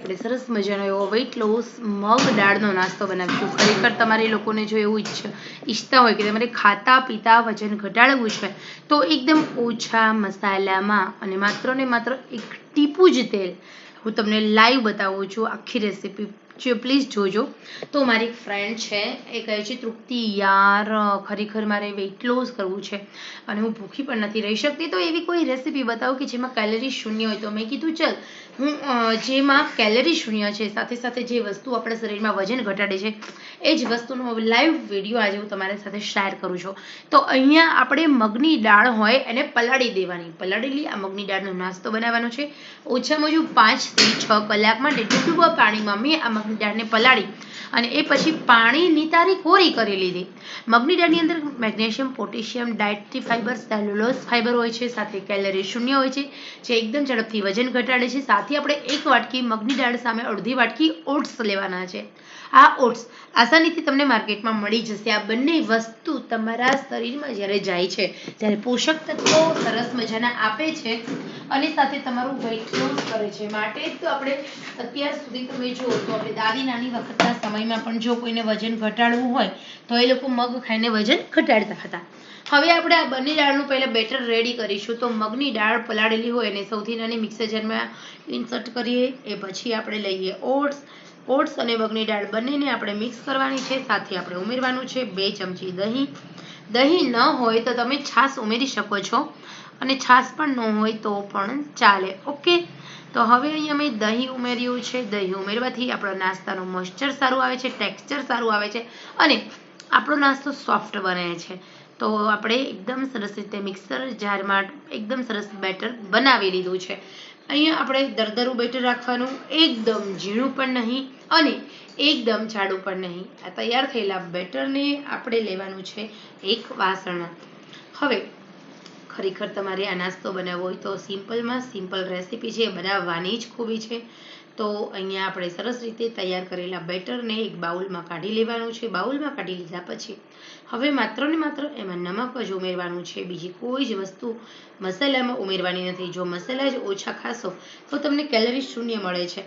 આપણે સરસ મજાનો એવો વેઇટ લોસ મગ દાળનો નાસ્તો બનાવીશું. ખરેખર તમારે લોકોને જો એવું ઈચ્છતા હોય કે તમારે ખાતા પીતા વજન ઘટાડવું છે તો એકદમ ઓછા મસાલામાં અને માત્ર એક ટીપું જ તેલ હું તમને લાઈવ બતાવું છું. આખી રેસીપી પ્લીઝ જોજો. તો મારી એક ફ્રેન્ડ છે, એ કહે છે તૃપ્તિ યાર ખરેખર મારે વેઇટ લોસ કરવું છે અને હું ભૂખી પણ નથી રહી શકતી, તો એવી કોઈ રેસીપી બતાવો કે જેમાં કેલરી શૂન્ય હોય. તો મેં કીધું ચલ હું જેમાં કેલરી શૂન્ય છે સાથે સાથે જે વસ્તુ આપણા શરીરમાં વજન ઘટાડે છે એ જ વસ્તુનો લાઈવ વિડીયો આજે હું તમારી સાથે શેર કરું છું. તો અહીંયા આપણે મગની દાળ હોય એને પલાળી દેવાની. પલાળેલી આ મગની દાળનો નાસ્તો બનાવવાનો છે. ઓછામાં ઓછું 5 થી 6 કલાક માટે ડૂબા પાણીમાં મેં આ મગની દાળને પલાળી અને એ પછી પાણી નિતારી કોરી કરી લીધી. મગની દાળની અંદર magnesium, potassium, dietary fibre, cellulose fibre હોય છે, સાથે કેલરી શૂન્ય હોય છે જે એકદમ ઝડપથી વજન ઘટાડે છે. સાથે આપણે 1 વાટકી મગની દાળ સામે અડધી વાટકી ઓટ્સ લેવાના છે. આ ઓટ્સ આસાનીથી તમને માર્કેટમાં મળી જશે. આ બંને વસ્તુ તમારા શરીરમાં જ્યારે જાય છે ત્યારે પોષક તત્વો સરસ મજાના આપે છે અને સાથે તમારું વેઇટ લોસ કરે છે. માટે જ તો આપણે અત્યાર સુધી તમે જુઓ તો આપણે દાદી નાની વખતના સમયમાં પણ જો કોઈને વજન ઘટાડવું હોય તો એ લોકો મગ ખાઈને વજન ઘટાડતા હતા. હવે આપણે આ બંને દાળનું પહેલાં બેટર રેડી કરીશું. તો મગની દાળ પલાળેલી હોય એને સૌથી નાની મિક્સર જારમાં ઇન્સર્ટ કરીએ. એ પછી આપણે લઈએ ઓટ્સ અને મગની દાળ બંનેને આપણે મિક્સ કરવાની છે. સાથે આપણે ઉમેરવાનું છે 2 ચમચી દહીં. દહીં ન હોય તો તમે છાશ ઉમેરી શકો છો અને છાશ પણ ન હોય તો પણ ચાલે. ઓકે, તો હવે અહીંયા મેં દહીં ઉમેર્યું છે. દહીં ઉમેરવાથી આપણો નાસ્તાનો મોઇસ્ચર સારું આવે છે, ટેક્સચર સારું આવે છે અને આપણો નાસ્તો સોફ્ટ બને છે. તો આપણે એકદમ સરસ રીતે મિક્સર જારમાં એકદમ સરસ બેટર બનાવી લીધું છે. અહીંયા આપણે દરદરું બેટર રાખવાનું, એકદમ ઝીણું પણ નહીં અને એકદમ જાડું પણ નહીં. આ તૈયાર થયેલા બેટરને આપણે લેવાનું છે એક વાસણમાં. હવે ખરેખર તમારે આ નાસ્તો બનાવવો હોય તો સિમ્પલમાં સિમ્પલ રેસીપી છે, બનાવવાની જ ખૂબી છે. તો અહીંયા આપણે સરસ રીતે તૈયાર કરેલા બેટરને એક બાઉલમાં કાઢી લેવાનું છે. બાઉલમાં કાઢી લીધા પછી હવે માત્ર ને માત્ર એમાં નમક જ ઉમેરવાનું છે. બીજી કોઈ જ વસ્તુ મસાલામાં ઉમેરવાની નથી. જો મસાલા જ ઓછા ખાશો તો તમને કેલરી શૂન્ય મળે છે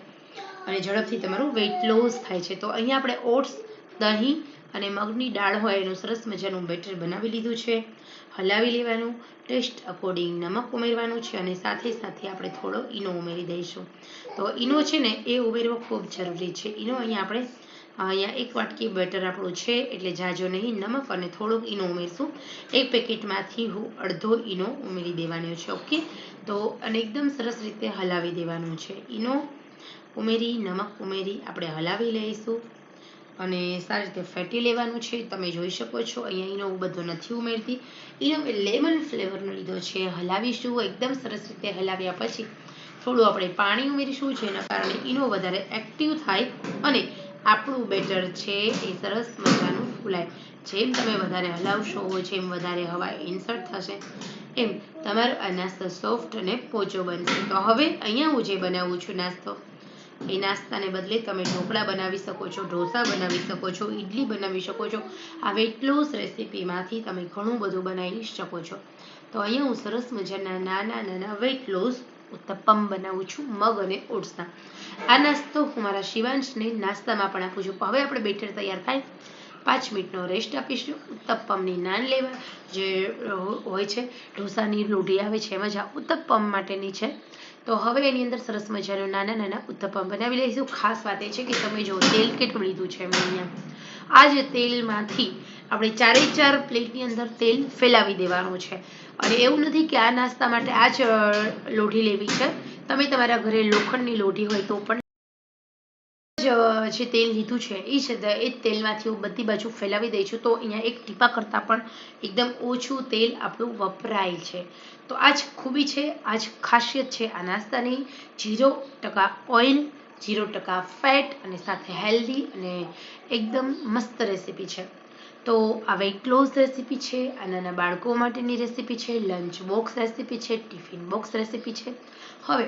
અને ઝડપથી તમારું વેઇટ લોસ થાય છે. તો અહીંયા આપણે ઓટ્સ, દહીં અને મગની દાળ હોય એનું સરસ મજાનું બેટર બનાવી લીધું છે. હલાવી લેવાનું, ટેસ્ટ અકોર્ડિંગ નમક ઉમેરવાનું છે અને સાથે આપણે થોડો ઈનો ઉમેરી દઈશું. તો ઈનો છે ને એ ઉમેરવો ખૂબ જરૂરી છે. ઈનો અહીંયા 1 વાટકી બેટર આપણું છે એટલે જાજો નહીં, નમક અને થોડોક ઈનો ઉમેરશું. એક પેકેટમાંથી હું અડધો ઈનો ઉમેરી દેવાનો છે. ઓકે, તો અને એકદમ સરસ રીતે હલાવી દેવાનું છે. ઈનો ઉમેરી, નમક ઉમેરી આપણે હલાવી લઈશું અને સારી રીતે ફેટી લેવાનું છે. તમે જોઈ શકો છો અહીંયા ઈનો બધો નથી ઉમેરતી. ઈનો લેમન ફ્લેવરનો લીધો છે. હલાવીશું, એકદમ સરસ રીતે હલાવ્યા પછી થોડું આપણે પાણી ઉમેરીશું જેના કારણે ઈનો વધારે એક્ટિવ થાય અને આપણું બેટર છે એ સરસ મજાનું ફૂલાય. જેમ તમે વધારે હલાવશો જેમ વધારે હવા ઇન્સર્ટ થશે એમ તમારો આ નાસ્તો સોફ્ટ અને પોચો બનશે. તો હવે અહીંયા હું જે બનાવું છું નાસ્તો, એ નાસ્તાને બદલે તમે ઢોકળા બનાવી શકો છો, ઢોસા બનાવી શકો છો, ઇડલી બનાવી શકો છો. આ વેઇટ લોસ રેસીપીમાંથી તમે ઘણું બધું બનાવી શકો છો. તો અહીંયા હું સરસ મજાના નાના વેઇટ લોસ ઉત્તપમ બનાવું છું મગ અને ઓટ્સના. આ નાસ્તો હું મારા શિવાંશને નાસ્તામાં પણ આપું છું. હવે આપણે બેટર તૈયાર થાય 5 મિનિટનો રેસ્ટ આપીશું. ઉત્તપમની નાન લેવા જે હોય છે, ઢોસાની લોઢી આવે છે એમાં જ આ ઉત્તપમ માટેની છે. તો હવે એની અંદર સરસ મજાનું નાના ઉત્તપમ બનાવી લઈશું. ખાસ વાત એ છે કે તમે જો તેલ કેટલું લીધું છે મેં અહીંયા, આ જ તેલમાંથી આપણે 4 પ્લેટની અંદર તેલ ફેલાવી દેવાનું છે. અને એવું નથી કે આ નાસ્તા માટે આ જ લોઢી લેવી છે. તમે તમારા ઘરે લોખંડની લોઢી હોય તો પણ જે તેલ લીધું છે એ જ તેલમાંથી હું બધી બાજુ ફેલાવી દઈશું. તો અહીંયા 1 ટીપા કરતાં પણ એકદમ ઓછું તેલ આપણું વપરાય છે. તો આ જ ખૂબી છે, આ જ ખાસિયત છે આ નાસ્તાની. 0% ઓઇલ, 0% ફેટ અને સાથે હેલ્ધી અને એકદમ મસ્ત રેસીપી છે. તો આ વેઇટ લોસ રેસીપી છે, આ નાના બાળકો માટેની રેસીપી છે, લંચ બોક્સ રેસીપી છે, ટિફિન બોક્સ રેસીપી છે. હવે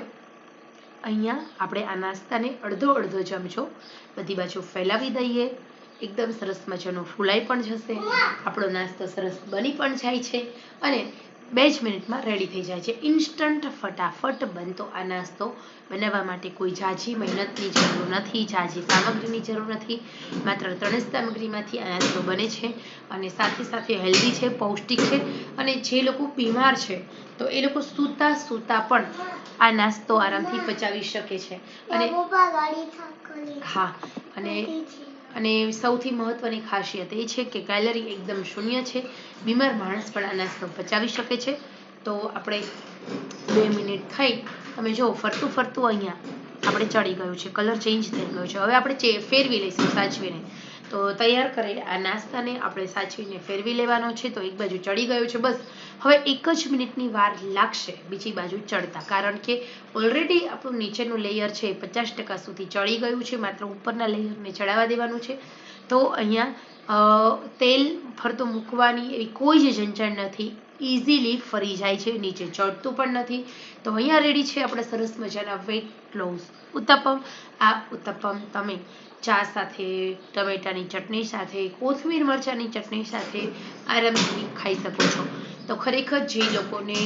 અહીંયા આપણે આ નાસ્તાને અડધો ચમચો બધી બાજુ ફેલાવી દઈએ. એકદમ સરસ મજાનો ફૂલાઈ પણ જશે, આપણો નાસ્તો સરસ બની પણ જાય છે અને 2 જ મિનિટમાં રેડી થઈ જાય છે. ઇન્સ્ટન્ટ ફટાફટ બનતો આ નાસ્તો બનાવવા માટે કોઈ ઝાઝી મહેનતની જરૂર નથી, ઝાઝી સામગ્રીની જરૂર નથી. માત્ર 3 જ સામગ્રીમાંથી આ નાસ્તો બને છે અને સાથે સાથે હેલ્ધી છે, પૌષ્ટિક છે. અને જે લોકો બીમાર છે તો એ લોકો સૂતા સૂતા પણ આ નાસ્તો આરામથી પચાવી શકે છે. અને હા, અને સૌથી મહત્વની ખાસિયત એ છે કે કેલરી એકદમ શૂન્ય છે. બીમાર માણસ પણ આ નાસ્તો પચાવી શકે છે. તો આપણે 2 મિનિટ થઈ, તમે જો ફરતું ફરતું અહીંયા આપણે ચડી ગયું છે, કલર ચેન્જ થઈ ગયો છે. હવે આપણે ફેરવી લઈશું સાચવીને. તો તૈયાર કરેલા આ નાસ્તાને આપણે સાચવીને ફેરવી લેવાનો છે. તો એક બાજુ ચડી ગયું છે, બસ હવે 1 જ મિનિટની વાર લાગશે બીજી બાજુ ચડતા, કારણ કે ઓલરેડી આપણું નીચેનું લેયર છે 50% સુધી ચડી ગયું છે, માત્ર ઉપરના લેયરને ચડાવવા દેવાનું છે. તો અહીંયા તેલ ફરતું મૂકવાની એવી કોઈ જ ઝંઝટ નથી, ઇઝીલી ફરી જાય છે, નીચે ચડતું પણ નથી. તો અહીંયા રેડી છે આપણા સરસ મજાના વેટ લોસ ઉત્તપમ. આ ઉત્તપમ તમે ચા સાથે, ટમેટાની ચટણી સાથે, કોથમીર મરચાંની ચટણી સાથે આરામથી ખાઈ શકો છો. તો ખરેખર જે લોકોને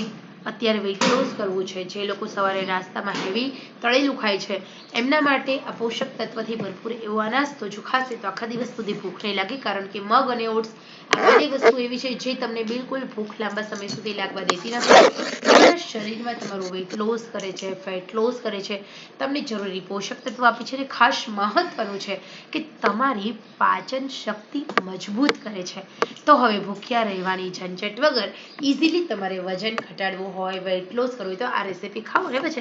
અત્યારે વેટ લોસ કરવું છે, જે લોકો સવારે નાસ્તામાં હેવી તળેલું ખાય છે, એમના માટે આ પોષક તત્વથી ભરપૂર એવો આ નાસ્તો જો ખાશે તો આખા દિવસ સુધી ભૂખ નહીં લાગે, કારણ કે મગ અને ઓટ્સ આ બધી વસ્તુ એવી છે જે તમને બિલકુલ ભૂખ લાંબા સમય સુધી લાગવા દેતી નથી. તમારા શરીરમાં તમારું વેટ લોસ કરે છે, ફેટ લોસ કરે છે, તમને જરૂરી પોષક તત્વો આપે છે. અને ખાસ મહત્વનું છે કે તમારી પાચન શક્તિ મજબૂત કરે છે. તો હવે ભૂખ્યા રહેવાની ઝંઝટ વગર ઇઝીલી તમારે વજન ઘટાડવું હોય, વેટ લોસ કરવું હોય તો આ રેસીપી ખાઓ ને પછી